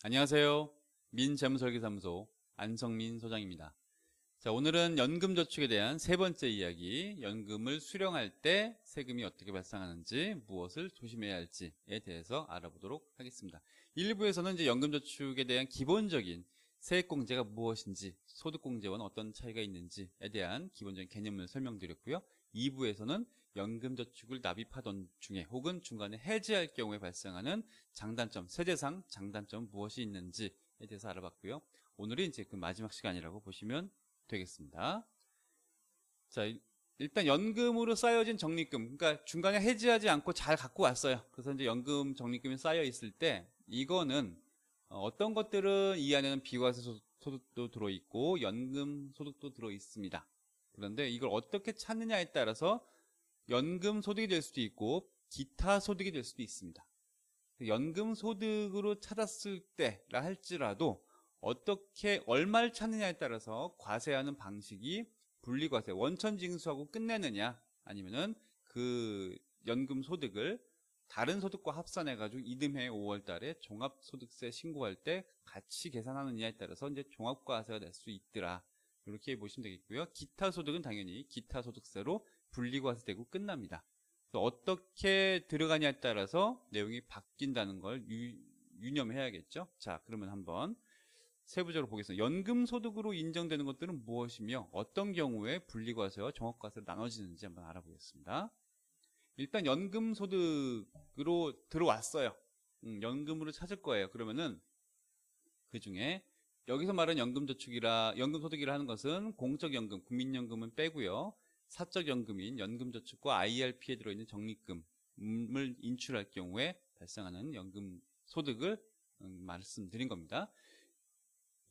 안녕하세요. 민재무설계사무소 안성민 소장입니다. 자, 오늘은 연금저축에 대한 세 번째 이야기, 연금을 수령할 때 세금이 어떻게 발생하는지, 무엇을 조심해야 할지에 대해서 알아보도록 하겠습니다. 1부에서는 이제 연금저축에 대한 기본적인 세액공제가 무엇인지, 소득공제와는 어떤 차이가 있는지에 대한 기본적인 개념을 설명드렸고요. 2부에서는 연금저축을 납입하던 중에 혹은 중간에 해지할 경우에 발생하는 장단점, 세제상 장단점 무엇이 있는지에 대해서 알아봤고요. 오늘은 이제 그 마지막 시간이라고 보시면 되겠습니다. 자, 일단 연금으로 쌓여진 적립금, 그러니까 중간에 해지하지 않고 잘 갖고 왔어요. 그래서 이제 연금 적립금이 쌓여 있을 때 이거는 어떤 것들은 이 안에는 비과세 소득도 들어있고 연금 소득도 들어있습니다. 그런데 이걸 어떻게 찾느냐에 따라서 연금 소득이 될 수도 있고 기타 소득이 될 수도 있습니다. 연금 소득으로 찾았을 때라 할지라도 어떻게 얼마를 찾느냐에 따라서 과세하는 방식이 분리과세, 원천징수하고 끝내느냐 아니면은 그 연금 소득을 다른 소득과 합산해가지고 이듬해 5월 달에 종합소득세 신고할 때 같이 계산하느냐에 따라서 이제 종합과세가 될 수 있더라. 이렇게 보시면 되겠고요. 기타 소득은 당연히 기타 소득세로 분리과세되고 끝납니다. 어떻게 들어가냐에 따라서 내용이 바뀐다는 걸 유념해야겠죠. 자, 그러면 한번 세부적으로 보겠습니다. 연금소득으로 인정되는 것들은 무엇이며 어떤 경우에 분리과세와 종합과세로 나눠지는지 한번 알아보겠습니다. 일단 연금소득으로 들어왔어요. 연금으로 찾을 거예요. 그러면은 그 중에 여기서 말하는 연금소득이라 하는 것은 공적연금, 국민연금은 빼고요. 사적연금인 연금저축과 IRP에 들어있는 적립금을 인출할 경우에 발생하는 연금소득을 말씀드린 겁니다.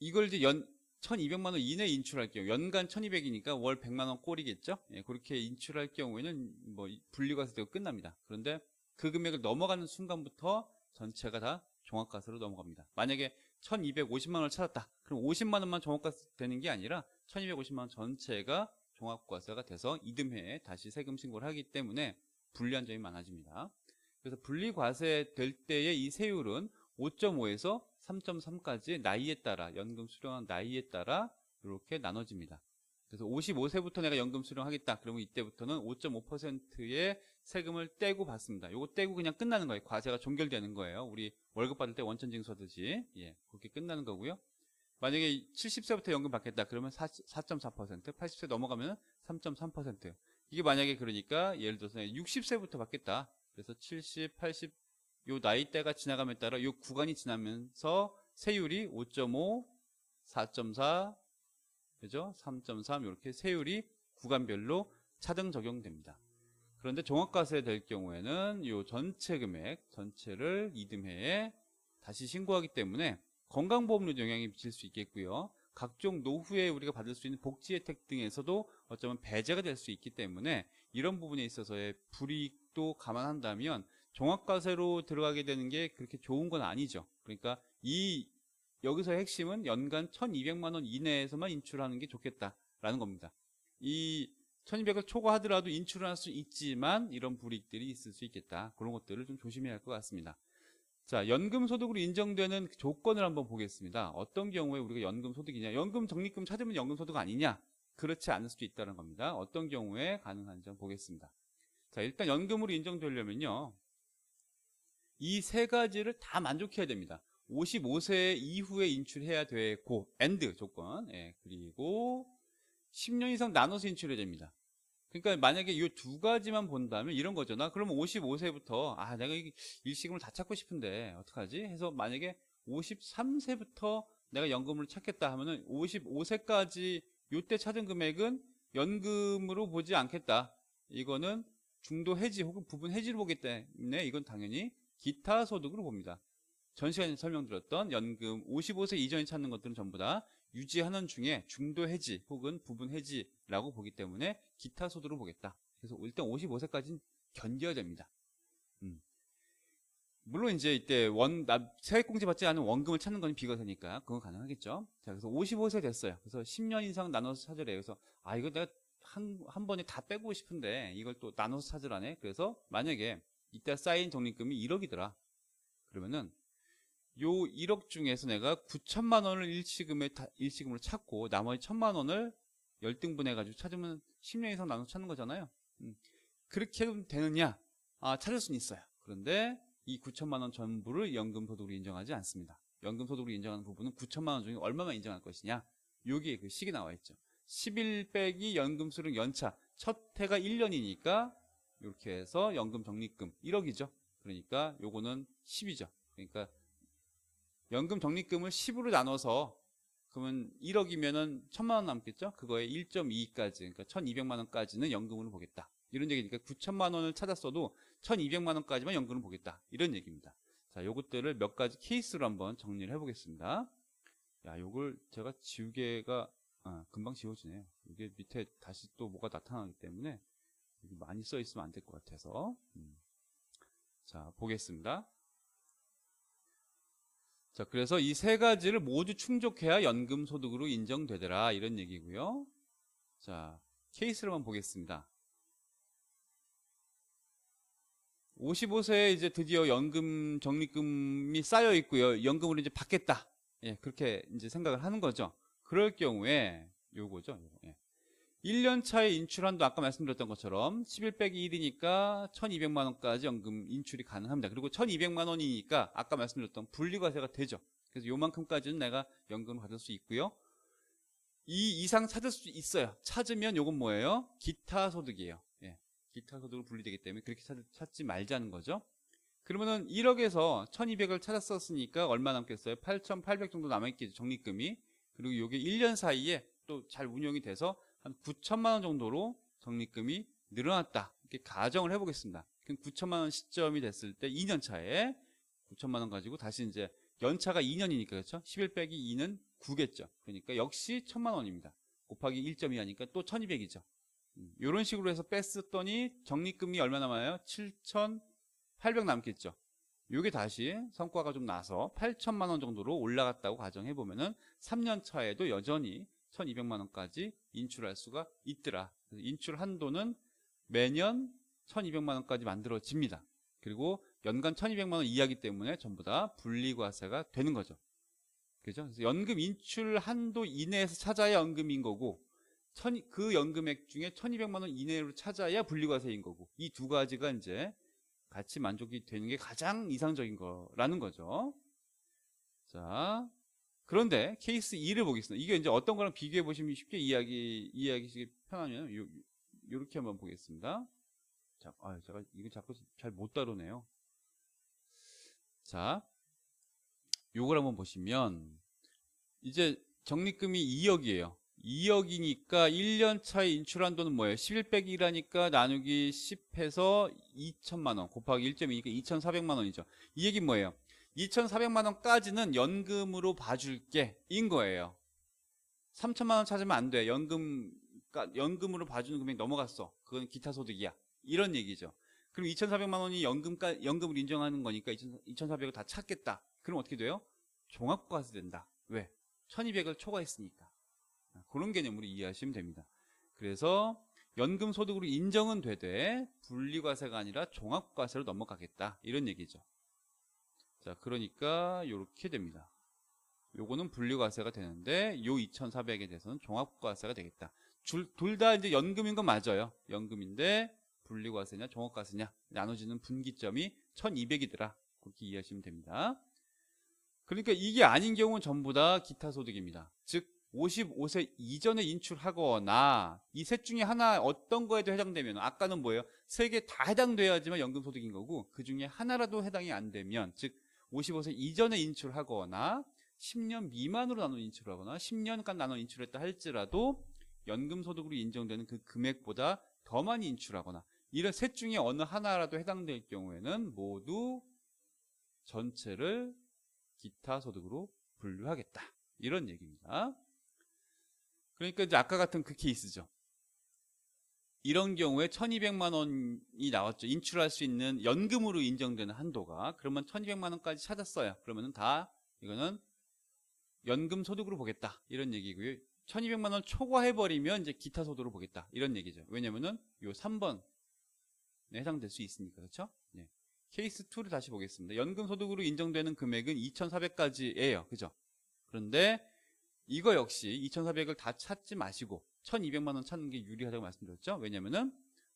이걸 이제 1200만 원 이내에 인출할 경우, 연간 1200이니까 월 100만 원 꼴이겠죠? 예, 그렇게 인출할 경우에는 뭐 분리과세되고 끝납니다. 그런데 그 금액을 넘어가는 순간부터 전체가 다 종합과세로 넘어갑니다. 만약에 1250만 원을 찾았다. 그럼 50만 원만 종합과세 되는 게 아니라 1250만 원 전체가 종합과세가 돼서 이듬해에 다시 세금 신고를 하기 때문에 불리한 점이 많아집니다. 그래서 분리과세 될 때의 이 세율은 5.5에서 3.3까지 나이에 따라 연금 수령한 나이에 따라 이렇게 나눠집니다. 그래서 55세부터 내가 연금 수령하겠다. 그러면 이때부터는 5.5%의 세금을 떼고 받습니다. 요거 떼고 그냥 끝나는 거예요. 과세가 종결되는 거예요. 우리 월급 받을 때 원천징수하듯이 예, 그렇게 끝나는 거고요. 만약에 70세부터 연금 받겠다. 그러면 4.4%, 80세 넘어가면 3.3%. 이게 만약에 그러니까 예를 들어서 60세부터 받겠다. 그래서 70, 80, 요 나이대가 지나감에 따라 요 구간이 지나면서 세율이 5.5, 4.4, 그죠? 3.3 이렇게 세율이 구간별로 차등 적용됩니다. 그런데 종합과세 될 경우에는 요 전체 금액 전체를 이듬해에 다시 신고하기 때문에 건강보험료도 영향이 미칠 수 있겠고요. 각종 노후에 우리가 받을 수 있는 복지 혜택 등에서도 어쩌면 배제가 될 수 있기 때문에 이런 부분에 있어서의 불이익도 감안한다면 종합과세로 들어가게 되는 게 그렇게 좋은 건 아니죠. 그러니까 여기서의 핵심은 연간 1200만 원 이내에서만 인출하는 게 좋겠다라는 겁니다. 이 1200을 초과하더라도 인출을 할 수 있지만 이런 불이익들이 있을 수 있겠다. 그런 것들을 좀 조심해야 할 것 같습니다. 자, 연금소득으로 인정되는 조건을 한번 보겠습니다. 어떤 경우에 우리가 연금소득이냐? 연금 적립금 찾으면 연금소득 아니냐? 그렇지 않을 수도 있다는 겁니다. 어떤 경우에 가능한지 한번 보겠습니다. 자, 일단 연금으로 인정되려면요. 이 세 가지를 다 만족해야 됩니다. 55세 이후에 인출해야 되고, 엔드 조건. 예, 그리고 10년 이상 나눠서 인출해야 됩니다. 그러니까 만약에 이 두 가지만 본다면 이런 거죠. 나 그러면 55세부터 내가 일시금을 다 찾고 싶은데 어떡하지? 해서 만약에 53세부터 내가 연금을 찾겠다 하면은 55세까지 요때 찾은 금액은 연금으로 보지 않겠다. 이거는 중도 해지 혹은 부분 해지로 보기 때문에 이건 당연히 기타 소득으로 봅니다. 전 시간에 설명드렸던 연금 55세 이전에 찾는 것들은 전부 다 유지하는 중에 중도 해지 혹은 부분 해지라고 보기 때문에 기타 소득으로 보겠다. 그래서 일단 55세까지는 견뎌야 됩니다. 물론 이제 이때 세액공제 받지 않은 원금을 찾는 건 비과세니까 그건 가능하겠죠. 자, 그래서 55세 됐어요. 그래서 10년 이상 나눠서 찾으래요. 그래서 이거 내가 한 번에 다 빼고 싶은데 이걸 또 나눠서 찾으라네. 그래서 만약에 이때 쌓인 적립금이 1억이더라. 그러면은 요 1억 중에서 내가 9천만 원을 일시금으로 찾고 나머지 1천만 원을 열등분 해가지고 찾으면 10년 이상 나눠서 찾는 거잖아요. 그렇게 하면 되느냐? 찾을 수는 있어요. 그런데 이 9천만 원 전부를 연금소득으로 인정하지 않습니다. 연금소득으로 인정하는 부분은 9천만 원 중에 얼마만 인정할 것이냐? 여기에 그 식이 나와 있죠. 11 빼기 연금수령 연차. 첫 해가 1년이니까 이렇게 해서 연금 적립금 1억이죠. 그러니까 요거는 10이죠. 그러니까 연금 적립금을 10으로 나눠서 그러면 1억이면은 1,000만 원 남겠죠? 그거에 1.2까지, 그러니까 1,200만 원까지는 연금으로 보겠다. 이런 얘기니까 9천만 원을 찾았어도 1,200만 원까지만 연금을 보겠다. 이런 얘기입니다. 자, 요것들을 몇 가지 케이스로 한번 정리를 해보겠습니다. 야, 요걸 제가 지우개가 금방 지워지네요. 이게 밑에 다시 또 뭐가 나타나기 때문에 많이 써 있으면 안 될 것 같아서. 자, 보겠습니다. 자, 그래서 이 세 가지를 모두 충족해야 연금소득으로 인정되더라 이런 얘기고요. 자, 케이스로만 보겠습니다. 55세에 이제 드디어 연금 적립금이 쌓여 있고요. 연금을 이제 받겠다. 예, 그렇게 이제 생각을 하는 거죠. 그럴 경우에 요거죠. 요거. 예. 1년 차에 인출한도 아까 말씀드렸던 것처럼 11 빼기 1이니까 1,200만 원까지 연금 인출이 가능합니다. 그리고 1,200만 원이니까 아까 말씀드렸던 분리과세가 되죠. 그래서 요만큼까지는 내가 연금을 받을 수 있고요. 이 이상 찾을 수 있어요. 찾으면 요건 뭐예요? 기타 소득이에요. 예. 기타 소득으로 분리되기 때문에 그렇게 찾지 말자는 거죠. 그러면은 1억에서 1,200을 찾았었으니까 얼마 남겠어요? 8,800 정도 남아있겠죠. 적립금이. 그리고 요게 1년 사이에 또 잘 운용이 돼서 한 9천만 원 정도로 적립금이 늘어났다. 이렇게 가정을 해보겠습니다. 그럼 9천만 원 시점이 됐을 때 2년 차에 9천만 원 가지고 다시 이제 연차가 2년이니까 그렇죠? 11 빼기 2는 9겠죠. 그러니까 역시 1,000만 원입니다. 곱하기 1.2 하니까 또 1,200이죠. 이런 식으로 해서 뺐었더니 적립금이 얼마 남아요? 7,800 남겠죠. 요게 다시 성과가 좀 나서 8천만 원 정도로 올라갔다고 가정해보면은 3년 차에도 여전히 1,200만 원까지 인출할 수가 있더라. 그래서 인출 한도는 매년 1,200만 원까지 만들어집니다. 그리고 연간 1,200만 원 이하기 때문에 전부 다 분리과세가 되는 거죠. 그죠? 그래서 연금 인출 한도 이내에서 찾아야 연금인 거고, 그 연금액 중에 1,200만 원 이내로 찾아야 분리과세인 거고, 이 두 가지가 이제 같이 만족이 되는 게 가장 이상적인 거라는 거죠. 자, 그런데 케이스 2를 보겠습니다. 이게 이제 어떤 거랑 비교해 보시면 쉽게 이해하기 편하면 요렇게 한번 보겠습니다. 자, 제가 이거 자꾸 잘 못 다루네요. 자, 요걸 한번 보시면 이제 적립금이 2억이에요. 2억이니까 1년 차에 인출한 돈은 뭐예요? 11 빼기 1하니까 나누기 10 해서 2천만 원 곱하기 1.2니까 2,400만 원이죠. 이 얘기는 뭐예요? 2,400만 원까지는 연금으로 봐줄게 인 거예요. 3천만 원 찾으면 안 돼. 연금으로 봐주는 금액 넘어갔어. 그건 기타 소득이야. 이런 얘기죠. 그럼 2,400만 원이 연금을 인정하는 거니까 2,400을 다 찾겠다. 그럼 어떻게 돼요? 종합과세 된다. 왜? 1,200을 초과했으니까. 그런 개념으로 이해하시면 됩니다. 그래서 연금 소득으로 인정은 되되 분리과세가 아니라 종합과세로 넘어가겠다. 이런 얘기죠. 자, 그러니까 이렇게 됩니다. 요거는 분리과세가 되는데 요 2,400에 대해서는 종합과세가 되겠다. 둘 다 이제 연금인 건 맞아요. 연금인데 분리과세냐 종합과세냐 나눠지는 분기점이 1,200이더라. 그렇게 이해하시면 됩니다. 그러니까 이게 아닌 경우는 전부 다 기타 소득입니다. 즉 55세 이전에 인출하거나 이 셋 중에 하나 어떤 거에도 해당되면 아까는 뭐예요? 세 개 다 해당돼야지만 연금소득인 거고 그 중에 하나라도 해당이 안 되면 즉 55세 이전에 인출하거나 10년 미만으로 나눠 인출하거나 10년간 나눠 인출했다 할지라도 연금소득으로 인정되는 그 금액보다 더 많이 인출하거나 이런 셋 중에 어느 하나라도 해당될 경우에는 모두 전체를 기타 소득으로 분류하겠다. 이런 얘기입니다. 그러니까 이제 아까 같은 그 케이스죠. 이런 경우에 1,200만 원이 나왔죠. 인출할 수 있는 연금으로 인정되는 한도가. 그러면 1,200만 원까지 찾았어요. 그러면은 다 이거는 연금 소득으로 보겠다. 이런 얘기고요. 1,200만 원 초과해버리면 이제 기타 소득으로 보겠다. 이런 얘기죠. 왜냐면은 요 3번에 해당될 수 있으니까. 그렇죠? 네. 케이스 2를 다시 보겠습니다. 연금소득으로 인정되는 금액은 2,400까지예요. 그죠? 그런데 이거 역시 2,400을 다 찾지 마시고 1,200만 원 찾는 게 유리하다고 말씀드렸죠? 왜냐면은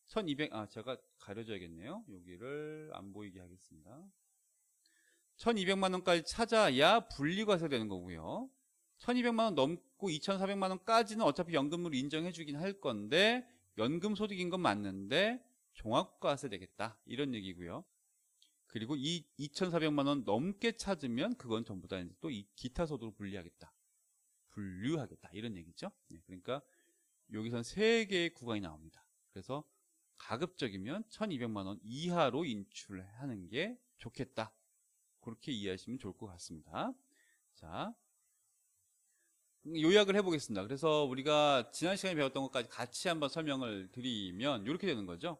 1,200, 제가 가려줘야겠네요. 여기를 안 보이게 하겠습니다. 1,200만 원까지 찾아야 분리과세 되는 거고요. 1,200만 원 넘고 2,400만 원까지는 어차피 연금으로 인정해 주긴 할 건데 연금 소득인 건 맞는데 종합과세 되겠다. 이런 얘기고요. 그리고 이 2,400만 원 넘게 찾으면 그건 전부 다 또 이 기타 소득으로 분리하겠다. 분류하겠다. 이런 얘기죠. 네, 그러니까 여기선 3개의 구간이 나옵니다. 그래서 가급적이면 1,200만 원 이하로 인출하는 게 좋겠다. 그렇게 이해하시면 좋을 것 같습니다. 자, 요약을 해보겠습니다. 그래서 우리가 지난 시간에 배웠던 것까지 같이 한번 설명을 드리면 이렇게 되는 거죠.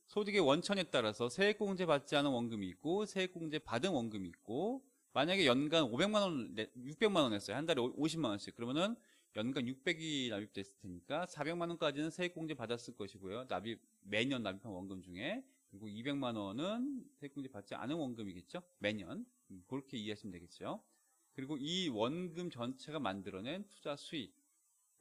소득의 원천에 따라서 세액공제 받지 않은 원금이 있고 세액공제 받은 원금이 있고 만약에 연간 500만 원, 600만 원 냈어요. 한 달에 50만 원씩. 그러면은 연간 600이 납입됐을 테니까 400만 원까지는 세액공제 받았을 것이고요. 매년 납입한 원금 중에. 그리고 200만 원은 세액공제 받지 않은 원금이겠죠. 매년. 그렇게 이해하시면 되겠죠. 그리고 이 원금 전체가 만들어낸 투자 수익.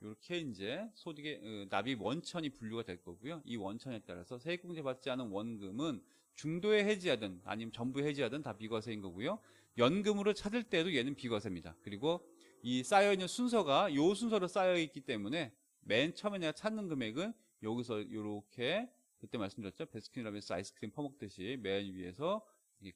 이렇게 이제 소득의 납입 원천이 분류가 될 거고요. 이 원천에 따라서 세액공제 받지 않은 원금은 중도에 해지하든 아니면 전부에 해지하든 다 비과세인 거고요. 연금으로 찾을 때도 얘는 비과세입니다. 그리고 이 쌓여있는 순서가 요 순서로 쌓여있기 때문에 맨 처음에 내가 찾는 금액은 여기서 이렇게 그때 말씀드렸죠. 베스킨라빈스 아이스크림 퍼먹듯이 맨 위에서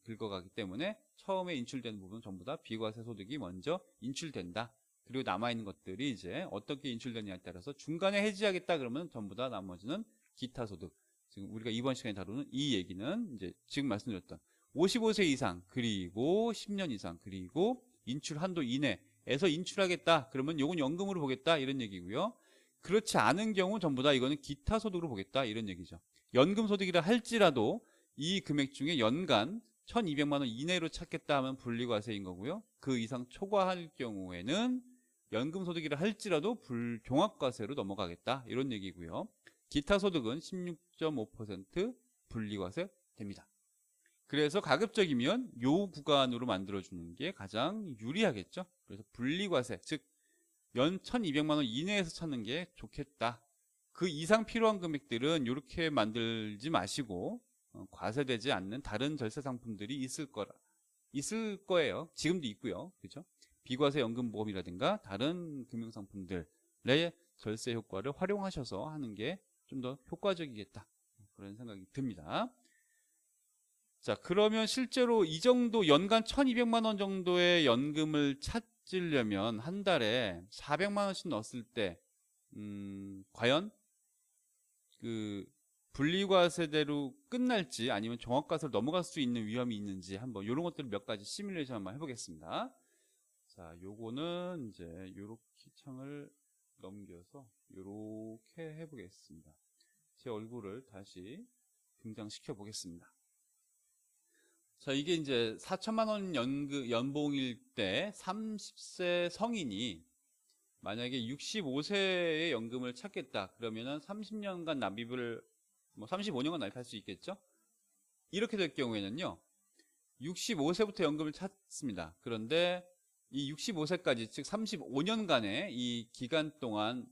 긁어가기 때문에 처음에 인출되는 부분은 전부 다 비과세 소득이 먼저 인출된다. 그리고 남아있는 것들이 이제 어떻게 인출되느냐에 따라서 중간에 해지하겠다 그러면 전부 다 나머지는 기타 소득. 지금 우리가 이번 시간에 다루는 이 얘기는 이제 지금 말씀드렸던 55세 이상 그리고 10년 이상 그리고 인출 한도 이내에서 인출하겠다 그러면 요건 연금으로 보겠다 이런 얘기고요. 그렇지 않은 경우 전부 다 이거는 기타 소득으로 보겠다 이런 얘기죠. 연금 소득이라 할지라도 이 금액 중에 연간 1,200만 원 이내로 찾겠다 하면 분리과세인 거고요. 그 이상 초과할 경우에는 연금소득이라 할지라도 종합과세로 넘어가겠다 이런 얘기고요. 기타 소득은 16.5% 분리과세 됩니다. 그래서 가급적이면 요 구간으로 만들어주는 게 가장 유리하겠죠. 그래서 분리과세, 즉 연 1,200만 원 이내에서 찾는 게 좋겠다. 그 이상 필요한 금액들은 이렇게 만들지 마시고 과세되지 않는 다른 절세 상품들이 있을 거예요. 지금도 있고요. 그렇죠? 비과세 연금보험이라든가 다른 금융상품들의 절세 효과를 활용하셔서 하는 게 좀 더 효과적이겠다. 그런 생각이 듭니다. 자, 그러면 실제로 이 정도 연간 1,200만 원 정도의 연금을 찾으려면 한 달에 400만 원씩 넣었을 때 과연 그 분리과세대로 끝날지 아니면 종합과세로 넘어갈 수 있는 위험이 있는지 한번 이런 것들을 몇 가지 시뮬레이션 한번 해보겠습니다. 자, 요거는 이제 요렇게 창을 넘겨서 요렇게 해보겠습니다. 제 얼굴을 다시 등장시켜 보겠습니다. 자, 이게 이제 4천만 원 연봉일 때 30세 성인이 만약에 65세의 연금을 찾겠다 그러면은 30년간 납입을 35년간 납입할 수 있겠죠. 이렇게 될 경우에는요 65세부터 연금을 찾습니다. 그런데 이 65세까지 즉 35년간의 이 기간 동안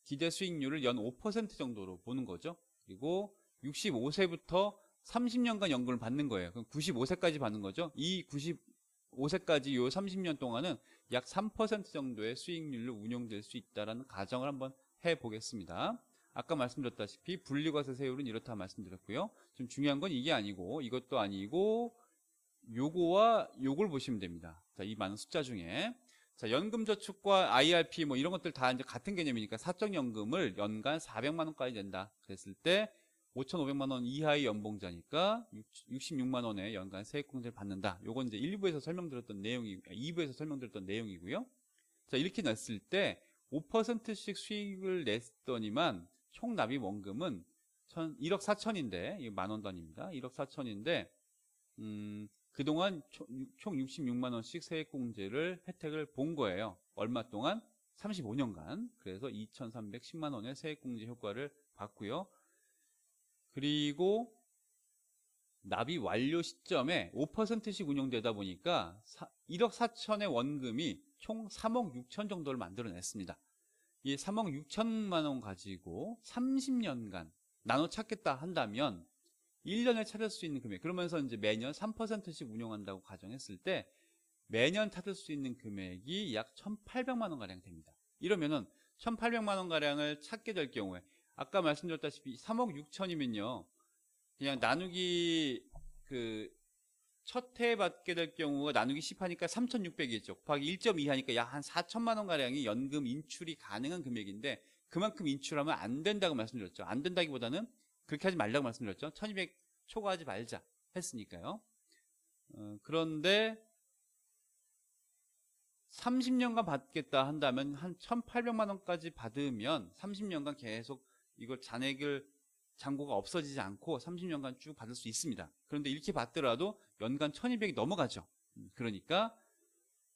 기대 수익률을 연 5% 정도로 보는 거죠. 그리고 65세부터 30년간 연금을 받는 거예요. 그럼 95세까지 받는 거죠. 이 95세까지 요 30년 동안은 약 3% 정도의 수익률로 운용될 수 있다는 가정을 한번 해보겠습니다. 아까 말씀드렸다시피 분리과세 세율은 이렇다 말씀드렸고요. 좀 중요한 건 이게 아니고 이것도 아니고 요거와 요걸 보시면 됩니다. 자, 이 많은 숫자 중에 자, 연금저축과 IRP 뭐 이런 것들 다 이제 같은 개념이니까 사적연금을 연간 400만 원까지 낸다 그랬을 때 5,500만 원 이하의 연봉자니까 66만 원의 연간 세액공제를 받는다. 요건 이제 1부에서 설명드렸던 내용이 2부에서 설명드렸던 내용이고요. 자, 이렇게 냈을 때 5%씩 수익을 냈더니만 총 납입 원금은 1억 4천인데 만 원 단위입니다. 1억 4천인데 그동안 총 66만 원씩 세액공제를 혜택을 본 거예요. 얼마 동안? 35년간. 그래서 2,310만 원의 세액공제 효과를 받고요. 그리고 납입 완료 시점에 5%씩 운용되다 보니까 1억 4천의 원금이 총 3억 6천 정도를 만들어냈습니다. 이 3억 6천만 원 가지고 30년간 나눠 찾겠다 한다면 1년에 찾을 수 있는 금액, 그러면서 이제 매년 3%씩 운용한다고 가정했을 때 매년 찾을 수 있는 금액이 약 1,800만 원 가량 됩니다. 이러면은 1,800만 원 가량을 찾게 될 경우에 아까 말씀드렸다시피 3억 6천이면요. 그냥 나누기 첫 해 받게 될 경우가 나누기 10 하니까 3,600이겠죠. 곱하기 1.2 하니까 약 한 4천만 원 가량이 연금 인출이 가능한 금액인데 그만큼 인출하면 안 된다고 말씀드렸죠. 안 된다기보다는 그렇게 하지 말라고 말씀드렸죠. 1,200 초과하지 말자 했으니까요. 그런데 30년간 받겠다 한다면 한 1,800만 원까지 받으면 30년간 계속 이걸 잔액을 잔고가 없어지지 않고 30년간 쭉 받을 수 있습니다. 그런데 이렇게 받더라도 연간 1,200이 넘어가죠. 그러니까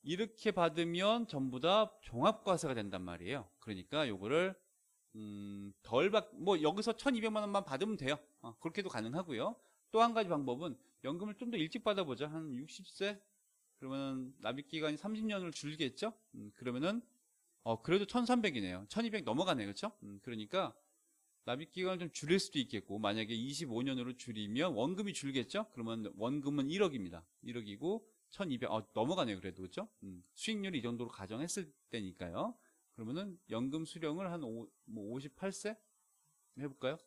이렇게 받으면 전부 다 종합과세가 된단 말이에요. 그러니까 요거를 뭐 여기서 1,200만 원만 받으면 돼요. 그렇게도 가능하고요. 또 한 가지 방법은 연금을 좀 더 일찍 받아보자. 한 60세? 그러면 납입기간이 30년을 줄겠죠? 그러면은 그래도 1,300이네요. 1,200 넘어가네요. 그렇죠? 그러니까 납입기간을 좀 줄일 수도 있겠고, 만약에 25년으로 줄이면 원금이 줄겠죠? 그러면 원금은 1억입니다. 1억이고 1,200 넘어가네요. 그래도 그렇죠? 수익률이 이 정도로 가정했을 때니까요. 그러면은 연금 수령을 한 58세 해볼까요?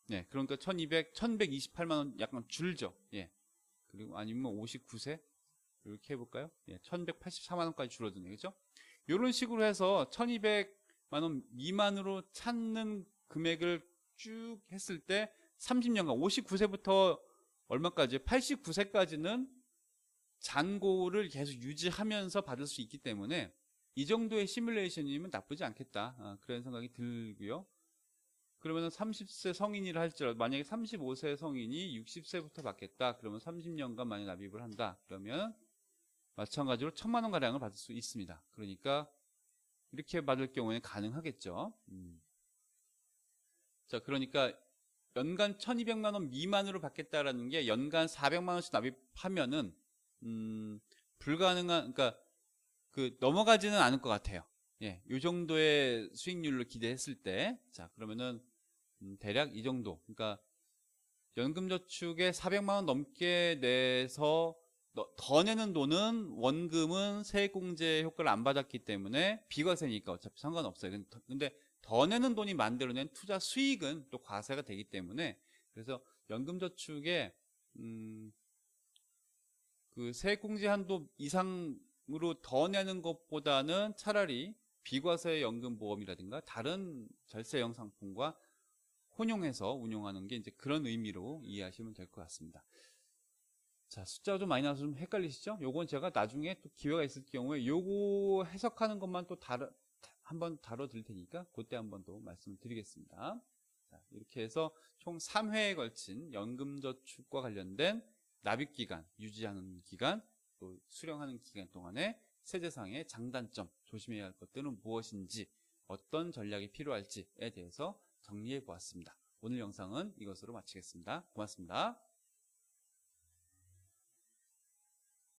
네, 그러니까 1,128만 원 약간 줄죠. 예. 그리고 아니면 59세 이렇게 해볼까요? 예, 1,184만 원까지 줄어드네요. 그죠? 이런 식으로 해서 1,200만 원 미만으로 찾는 금액을 쭉 했을 때 30년간 59세부터 얼마까지? 89세까지는 잔고를 계속 유지하면서 받을 수 있기 때문에 이 정도의 시뮬레이션이면 나쁘지 않겠다. 그런 생각이 들고요. 그러면 30세 성인이라 할지라도 만약에 35세 성인이 60세부터 받겠다. 그러면 30년간 만약 납입을 한다. 그러면 마찬가지로 1,000만 원 가량을 받을 수 있습니다. 그러니까 이렇게 받을 경우에는 가능하겠죠. 자, 그러니까 연간 1,200만 원 미만으로 받겠다라는 게 연간 400만 원씩 납입하면은 불가능한, 그러니까 넘어가지는 않을 것 같아요. 예, 이 정도의 수익률로 기대했을 때, 자, 그러면은 대략 이 정도. 그러니까 연금저축에 400만 원 넘게 내서 더 내는 돈은 원금은 세액공제 효과를 안 받았기 때문에 비과세니까 어차피 상관없어요. 근데 더 내는 돈이 만들어낸 투자 수익은 또 과세가 되기 때문에, 그래서 연금저축에 세액공제 한도 이상으로 더 내는 것보다는 차라리 비과세 연금보험이라든가 다른 절세형 상품과 혼용해서 운용하는 게 이제 그런 의미로 이해하시면 될 것 같습니다. 자, 숫자가 좀 많이 나와서 좀 헷갈리시죠? 요건 제가 나중에 또 기회가 있을 경우에 요거 해석하는 것만 또 한번 다뤄드릴 테니까 그때 한번 또 말씀을 드리겠습니다. 자, 이렇게 해서 총 3회에 걸친 연금저축과 관련된 납입기간, 유지하는 기간, 또 수령하는 기간 동안에 세제상의 장단점, 조심해야 할 것들은 무엇인지, 어떤 전략이 필요할지에 대해서 정리해 보았습니다. 오늘 영상은 이것으로 마치겠습니다. 고맙습니다.